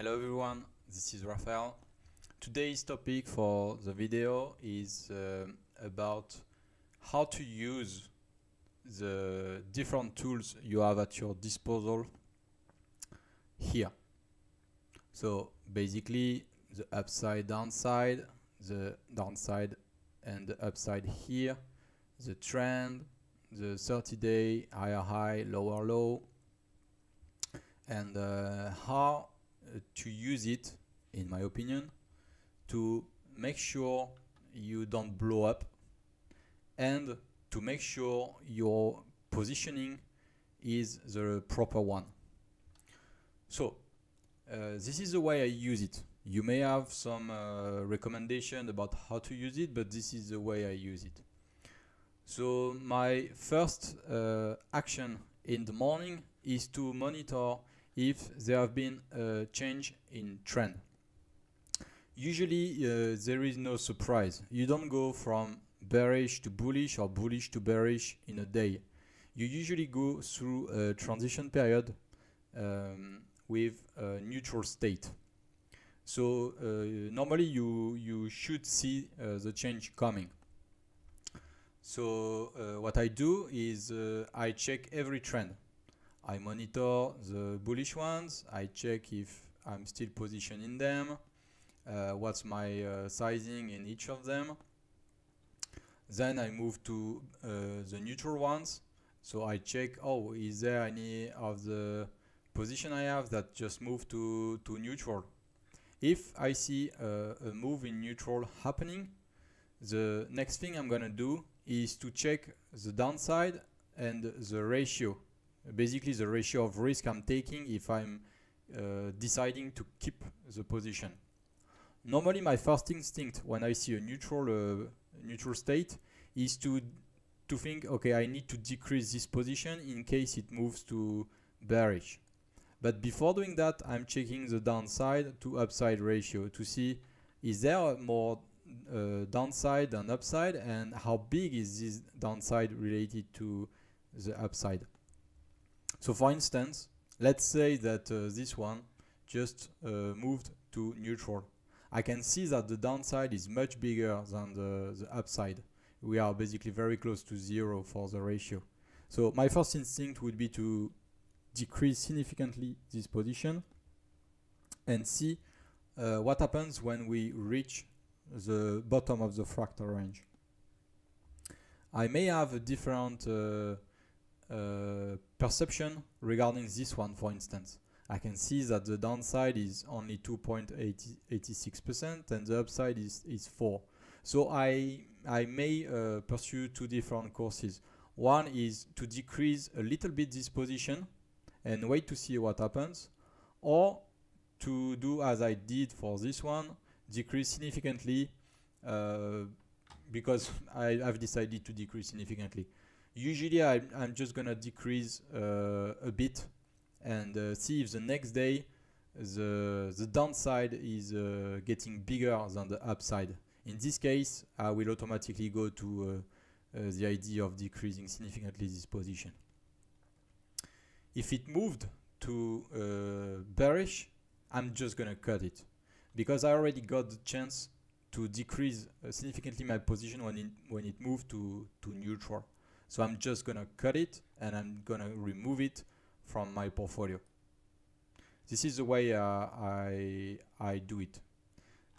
Hello everyone, this is Raphael. Today's topic for the video is about how to use the different tools you have at your disposal here. So basically the upside, downside, the downside and the upside here, the trend, the 30-day higher high, lower low, and how to use it, in my opinion, to make sure you don't blow up and to make sure your positioning is the proper one. So this is the way I use it. You may have some recommendation about how to use it, but this is the way I use it. So my first action in the morning is to monitor if there have been a change in trend. Usually there is no surprise. You don't go from bearish to bullish or bullish to bearish in a day. You usually go through a transition period with a neutral state. So normally you should see the change coming. So what I do is I check every trend. I monitor the bullish ones, I check if I'm still positioned in them, what's my sizing in each of them. Then I move to the neutral ones. So I check, oh, is there any of the position I have that just moved to neutral? If I see a move in neutral happening, the next thing I'm gonna do is to check the downside and the ratio. Basically the ratio of risk I'm taking if I'm deciding to keep the position. Normally my first instinct when I see a neutral state is to think, okay, I need to decrease this position in case it moves to bearish. But before doing that, I'm checking the downside to upside ratio to see is there more downside than upside, and how big is this downside related to the upside. So for instance, let's say that this one just moved to neutral. I can see that the downside is much bigger than the upside. We are basically very close to zero for the ratio. So my first instinct would be to decrease significantly this position and see what happens when we reach the bottom of the fractal range. I may have a different perception regarding this one. For instance, I can see that the downside is only 2.86% and the upside is 4. So I may pursue two different courses. One is to decrease a little bit this position and wait to see what happens, or to do as I did for this one, decrease significantly because I've decided to decrease significantly. Usually I'm just gonna decrease a bit and see if the next day the downside is getting bigger than the upside. In this case, I will automatically go to the idea of decreasing significantly this position. If it moved to bearish, I'm just gonna cut it because I already got the chance to decrease significantly my position when it moved to neutral. So I'm just gonna cut it and I'm gonna remove it from my portfolio. This is the way I do it.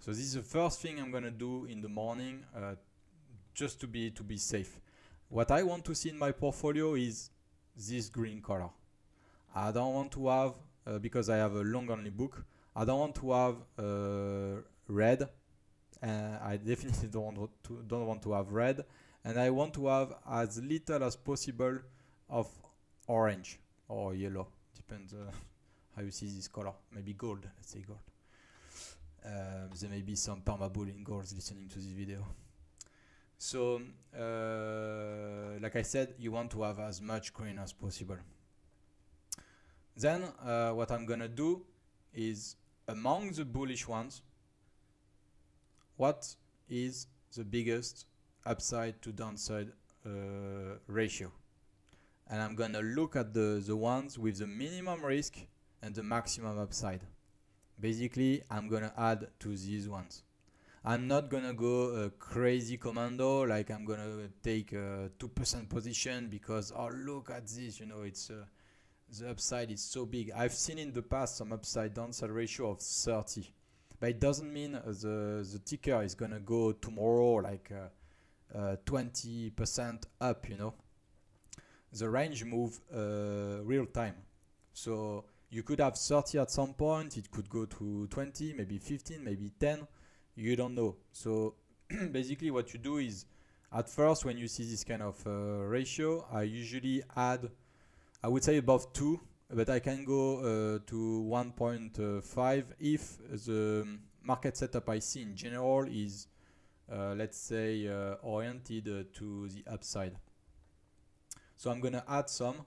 So this is the first thing I'm gonna do in the morning, just to be safe. What I want to see in my portfolio is this green color. I don't want to have, because I have a long only book, I don't want to have red. I definitely don't want to have red. And I want to have as little as possible of orange or yellow. Depends how you see this color. Maybe gold, let's say gold. There may be some permabull in gold listening to this video. So, like I said, you want to have as much green as possible. Then what I'm gonna do is, among the bullish ones, what is the biggest upside to downside ratio? And I'm gonna look at the ones with the minimum risk and the maximum upside. basically I'm gonna add to these ones. I'm not gonna go crazy commando, like I'm gonna take a 2% position because, oh, look at this, you know, it's the upside is so big. I've seen in the past some upside downside ratio of 30, but it doesn't mean the ticker is gonna go tomorrow like 20% up, you know. The range move real time, so you could have 30 at some point, it could go to 20, maybe 15, maybe 10, you don't know. So basically what you do is, at first when you see this kind of ratio, I usually add, I would say above 2, but I can go to 1.5 if the market setup I see in general is let's say oriented to the upside. So I'm gonna add some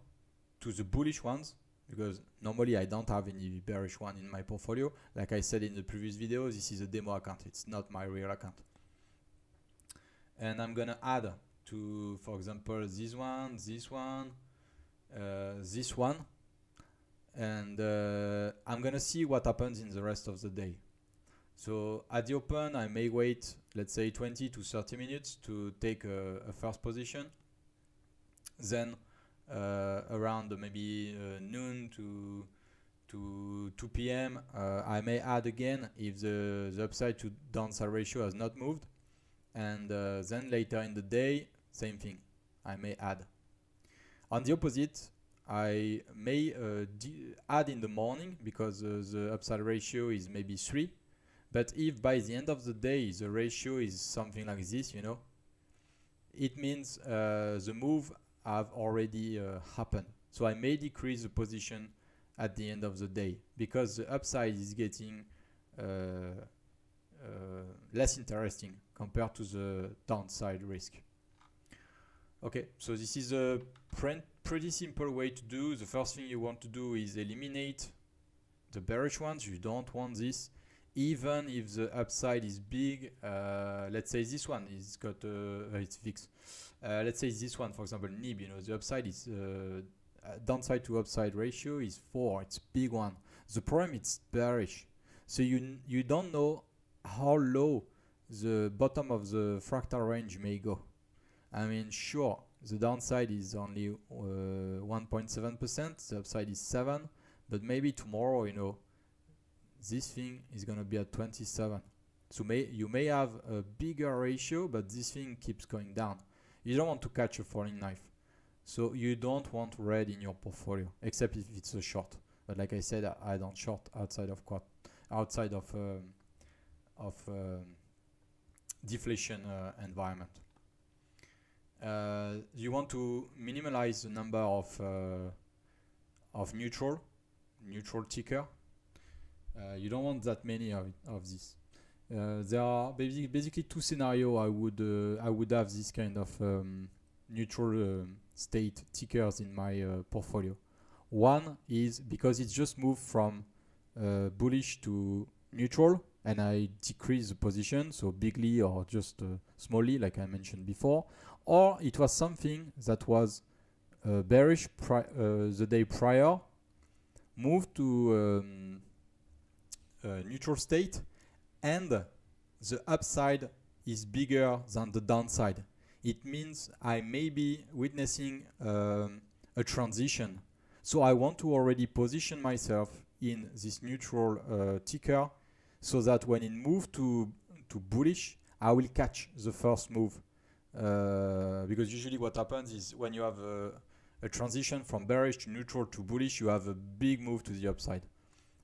to the bullish ones, because normally I don't have any bearish one in my portfolio. Like I said in the previous video, this is a demo account, it's not my real account. And I'm gonna add to, for example, this one, this one, this one, and I'm gonna see what happens in the rest of the day. So at the open I may wait, let's say 20 to 30 minutes to take a first position. Then around maybe noon to 2 p.m. I may add again if the upside to downside ratio has not moved, and then later in the day, same thing, I may add. On the opposite, I may add in the morning because the upside ratio is maybe 3, but if by the end of the day the ratio is something like this, you know, it means the move have already happened. So I may decrease the position at the end of the day because the upside is getting less interesting compared to the downside risk. Okay, so this is a pretty simple way to do. The first thing you want to do is eliminate the bearish ones. You don't want this, even if the upside is big. Let's say this one is got it's fixed. Let's say this one, for example, NIB, you know, the upside is downside to upside ratio is 4. It's big one. The problem is bearish, so you don't know how low the bottom of the fractal range may go. I mean, sure, the downside is only 1.7%, the upside is 7, but maybe tomorrow, you know, this thing is gonna be at 27. So you may have a bigger ratio, but this thing keeps going down. You don't want to catch a falling knife. So you don't want red in your portfolio, except if it's a short. But like I said, I don't short outside of deflation environment. You want to minimize the number of neutral ticker. You don't want that many of this. There are basically two scenarios I would have this kind of neutral state tickers in my portfolio. One is because it's just moved from bullish to neutral, and I decrease the position, so bigly or just smallly, like I mentioned before, or it was something that was bearish the day prior, moved to neutral state, and the upside is bigger than the downside. It means I may be witnessing a transition. So I want to already position myself in this neutral ticker, so that when it moves to bullish, I will catch the first move. Because usually what happens is when you have a transition from bearish to neutral to bullish, you have a big move to the upside.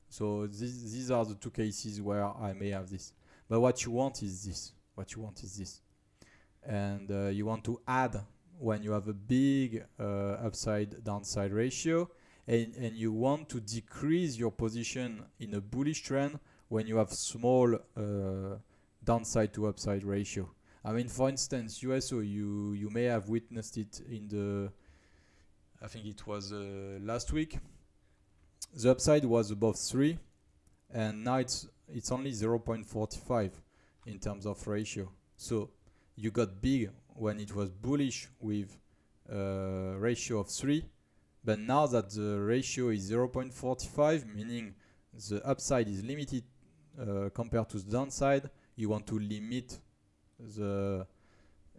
So these are the two cases where I may have this. But what you want is this. And you want to add when you have a big upside downside ratio, and you want to decrease your position in a bullish trend when you have small downside to upside ratio. I mean, for instance, USO, you may have witnessed it in the, I think it was last week. The upside was above 3, and now it's only 0.45 in terms of ratio. So you got big when it was bullish with a ratio of 3, but now that the ratio is 0.45, meaning the upside is limited compared to the downside, you want to limit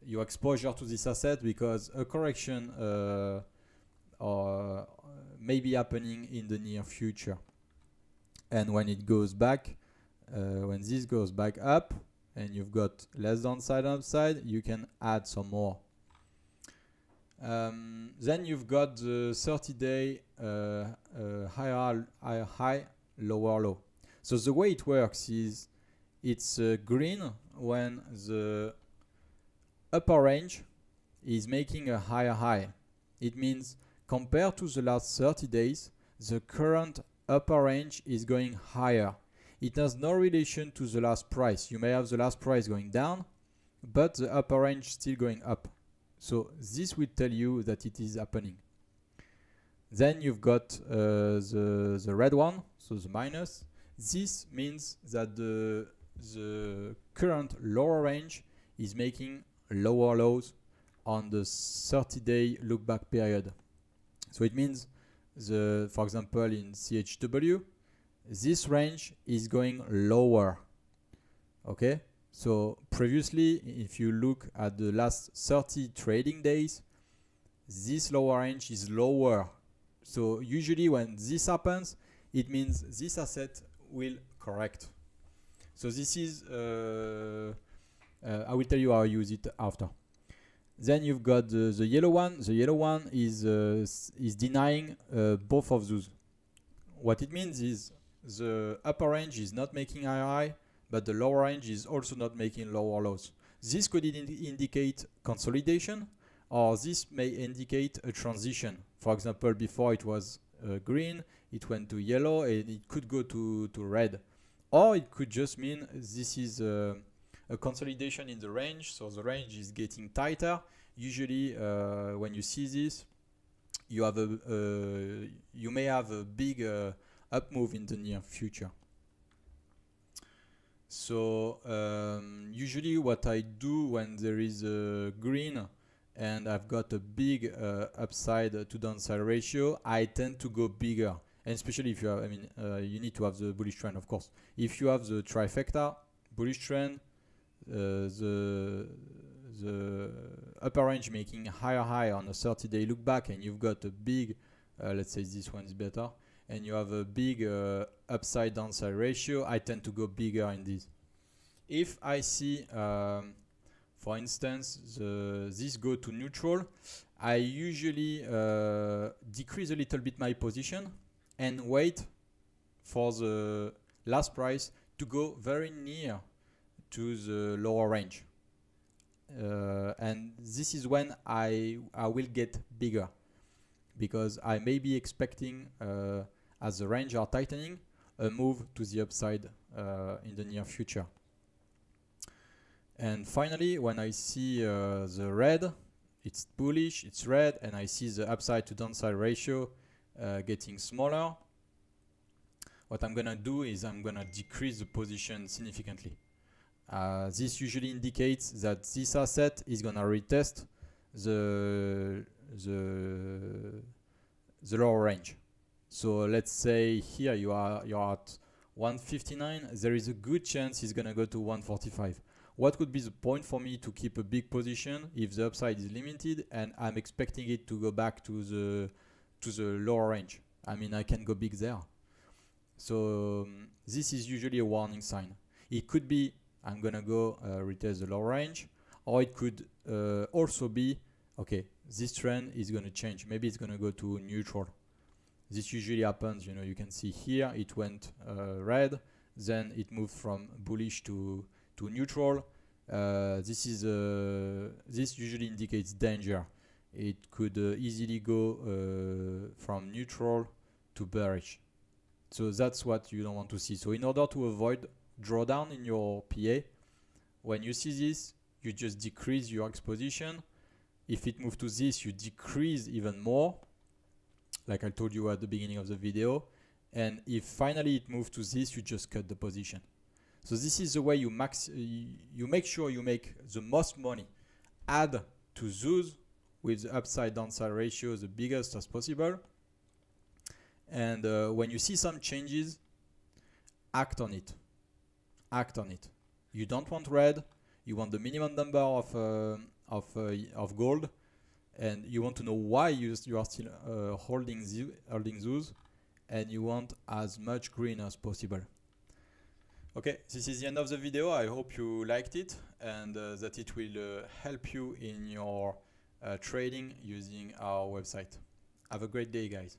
your exposure to this asset, because a correction may be happening in the near future. And when it goes back, when this goes back up and you've got less downside and upside, you can add some more. Then you've got the 30-day high, lower low. So the way it works is it's green when the upper range is making a higher high. It means compared to the last 30 days, the current upper range is going higher. It has no relation to the last price. You may have the last price going down, but the upper range still going up. So this will tell you that it is happening. Then you've got the red one, so the minus. This means that the current lower range is making lower lows on the 30-day look back period. So it means, for example, in CHW, this range is going lower. Okay, so previously, if you look at the last 30 trading days, this lower range is lower. So usually when this happens, it means this asset will correct. So this is, I will tell you how I use it after. Then you've got the yellow one. The yellow one is denying both of those. What it means is the upper range is not making higher high, but the lower range is also not making lower lows. This could indicate consolidation, or this may indicate a transition. For example, before it was green, it went to yellow, and it could go to red. Or it could just mean this is a consolidation in the range, so the range is getting tighter. Usually when you see this, you may have a big up move in the near future. So usually what I do when there is a green and I've got a big upside to downside ratio, I tend to go bigger. And especially if you have, you need to have the bullish trend, of course. If you have the trifecta, bullish trend, the upper range making higher high on a 30-day look back, and you've got a big, let's say this one is better, and you have a big upside downside ratio, I tend to go bigger in this. If I see, for instance, this go to neutral, I usually decrease a little bit my position and wait for the last price to go very near to the lower range. And this is when I will get bigger, because I may be expecting, as the range are tightening, a move to the upside in the near future. And finally, when I see the red, it's bullish, it's red, and I see the upside to downside ratio getting smaller, what I'm gonna do is I'm gonna decrease the position significantly. This usually indicates that this asset is gonna retest the lower range. So let's say here you're at 159. There is a good chance it's gonna go to 145. What would be the point for me to keep a big position if the upside is limited and I'm expecting it to go back to the lower range? I mean, I can go big there. So this is usually a warning sign. It could be I'm gonna go retest the lower range, or it could also be, okay, this trend is gonna change. Maybe it's gonna go to neutral. This usually happens, you know, you can see here it went red, then it moved from bullish to neutral. This usually indicates danger. It could easily go from neutral to bearish. So that's what you don't want to see. So in order to avoid drawdown in your PA, when you see this, you just decrease your exposition. If it moves to this, you decrease even more, like I told you at the beginning of the video. And if finally it moves to this, you just cut the position. So this is the way you make sure you make the most money. Add to those with the upside downside ratio the biggest as possible. And when you see some changes, act on it. Act on it. You don't want red. You want the minimum number of gold, and you want to know why you are still holding those, and you want as much green as possible. Okay, this is the end of the video. I hope you liked it and that it will help you in your trading using our website. Have a great day, guys.